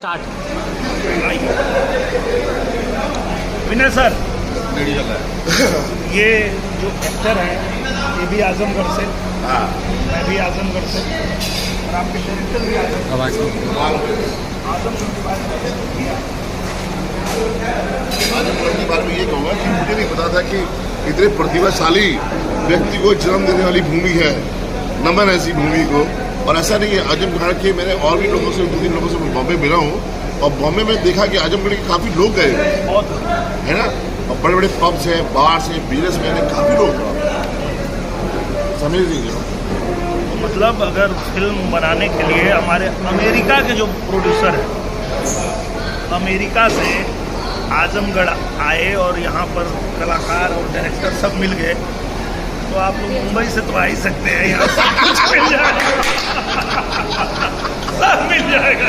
Start. विनय sir, चल रहा है। ये जो एक्टर है ये भी आजमगढ़ से, हाँ, मैं भी आजमगढ़ से, और आपके डायरेक्टर भी आजमगढ़ आवाज के बारे में। आजमगढ़ के बारे में ये कहूँगा कि मुझे नहीं पता था कि इतने प्रतिभाशाली व्यक्ति को जन्म देने वाली भूमि है, नमन ऐसी भूमि को। और ऐसा नहीं है, आजमगढ़ के मैंने और भी लोगों से, 2-3 लोगों से मैं बॉम्बे मिला हूँ और बॉम्बे में देखा कि आजमगढ़ के काफ़ी लोग गए बहुत है ना, और बड़े बड़े पब्स हैं, बार्स हैं, बिजनेसमैन हैं, काफ़ी लोग समझ लीजिए। मतलब अगर फिल्म बनाने के लिए हमारे अमेरिका के जो प्रोड्यूसर हैं, अमेरिका से आजमगढ़ आए और यहाँ पर कलाकार और डायरेक्टर सब मिल गए, तो आप लोग मुंबई से तो आ ही सकते हैं, यहाँ सब कुछ मिल जाएगा सब मिल जाएगा।